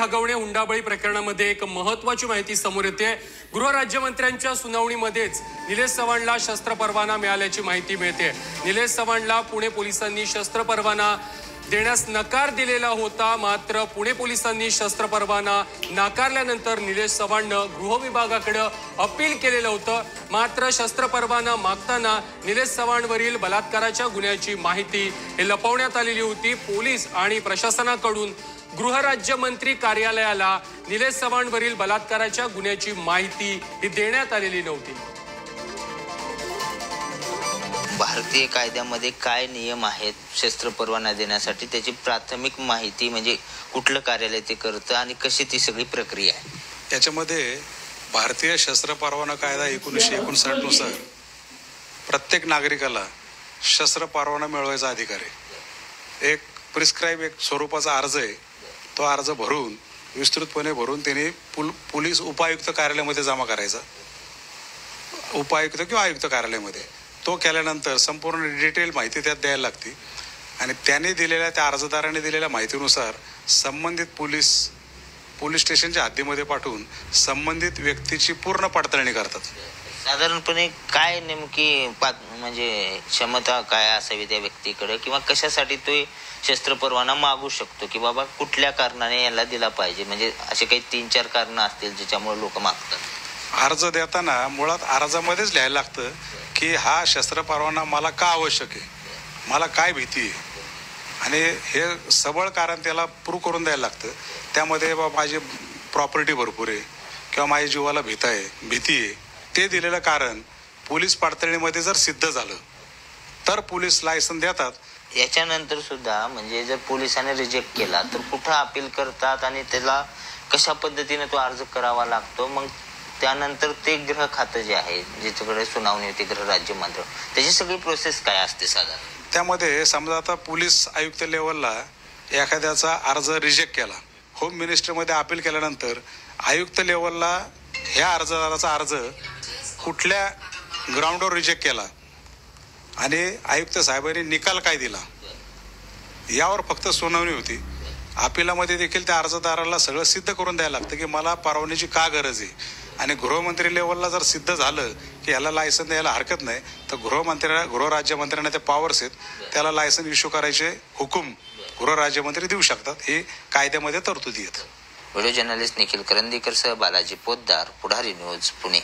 हगवणे हुंडाबळी प्रकरणामध्ये एक महत्त्वाची माहिती समोर येते। गृहराज्यमंत्र्यांच्या सुनावणीमध्येच निलेश चव्हाणला शस्त्र परवाना मिळाल्याची माहिती मिळते। निलेश चव्हाणला पुणे पोलिसांनी शस्त्र परवाना देण्यास नकार दिलेला होता, मात्र पुणे पोलिसांनी शस्त्र परवाना नाकारल्यानंतर निलेश चव्हाणनं गृह विभागाकडे अपील केलेलं होतं। मात्र शस्त्र परवाना मागताना निलेश चव्हाणवरील बलात्काराच्या गुन्ह्याची माहिती लपवण्यात आलेली होती। पोलीस आणि प्रशासनाकडून गृहराज्यमंत्री कार्यालयाला निलेश चव्हाणवरील बलात्काराच्या गुन्ह्याची माहिती देण्यात आलेली नव्हती। भारतीय कायद्यामध्ये काय नियम आहेत शस्त्र परवाना देण्यासाठी, त्याची प्राथमिक माहिती म्हणजे कुठलं कार्यालय ते करतं आणि कशी ती सगळी प्रक्रिया आहे? याच्यामध्ये भारतीय शस्त्र परवाना कायदा 1959 नुसार प्रत्येक नागरिकाला शस्त्र परवाना मिळवायचा अधिकार आहे। एक प्रिस्क्राईब एक स्वरूपाचा अर्ज आहे, तो अर्ज भरून विस्तृतपणे भरून त्याने पोलीस उपायुक्त कार्यालयामध्ये जमा करायचा, उपायुक्त किंवा आयुक्त कार्यालयामध्ये। तो केल्यानंतर संपूर्ण डिटेल माहिती त्यात द्यायला लागते आणि त्याने दिलेल्या त्या अर्जदाराने दिलेल्या माहितीनुसार संबंधित पोलीस स्टेशनच्या हद्दीमध्ये पाठवून संबंधित व्यक्तीची पूर्ण पडताळणी करतात। साधारणपणे काय नेमकी म्हणजे क्षमता काय असावी त्या व्यक्तीकडे किंवा कशासाठी तो शस्त्र परवाना मागू शकतो की बाबा कुठल्या कारणाने याला दिला पाहिजे, म्हणजे असे काही 3-4 कारणं असतील ज्याच्यामुळे लोक मागतात? अर्ज देताना मुळात अर्जामध्येच लिहायला लागतं की हा शस्त्र परवाना मला का आवश्यक आहे, मला काय भीती आहे, आणि हे सबळ कारण त्याला प्रूव्ह करून द्यायला लागतं। त्यामध्ये माझी प्रॉपर्टी भरपूर आहे किंवा माझ्या जीवाला भीती आहे, ते दिलेलं कारण पोलीस पडताळणीमध्ये जर सिद्ध झालं तर पोलीस लायसन देतात। याच्यानंतर सुद्धा म्हणजे जर पोलिसांनी रिजेक्ट केला तर कुठं अपील करतात आणि त्याला कशा पद्धतीने तो अर्ज करावा लागतो? मग त्यानंतर ते गृह खातं जे आहे ज्याच्याकडे सुनावणी होती गृह राज्यमंत्री, त्याची सगळी प्रोसेस काय असते साधारण? त्यामध्ये समजा आता पोलीस आयुक्त लेवलला एखाद्याचा अर्ज रिजेक्ट केला, होम मिनिस्टरमध्ये अपील केल्यानंतर आयुक्त लेवलला ह्या अर्जदाराचा अर्ज कुठल्या ग्राउंडवर रिजेक्ट केला आणि आयुक्त साहेबांनी निकाल काय दिला यावर फक्त सुनावणी होती। अपिलामध्ये देखील त्या अर्जदाराला सगळं सिद्ध करून द्यायला लागतं की मला परवानगीची का गरज आहे, आणि गृहमंत्री लेवलला जर सिद्ध झालं की याला लायसन द्यायला हरकत नाही तर गृहराज्यमंत्र्यांना ते पॉवर्स आहेत, त्याला लायसन इश्यू करायचे हुकूम गृहराज्यमंत्री देऊ शकतात। हे कायद्यामध्ये तरतुदी आहेत। व्हिडिओ जर्नलिस्ट निखिल करंदीकर सह बालाजी पोद्दार, पुढारी न्यूज, पुणे।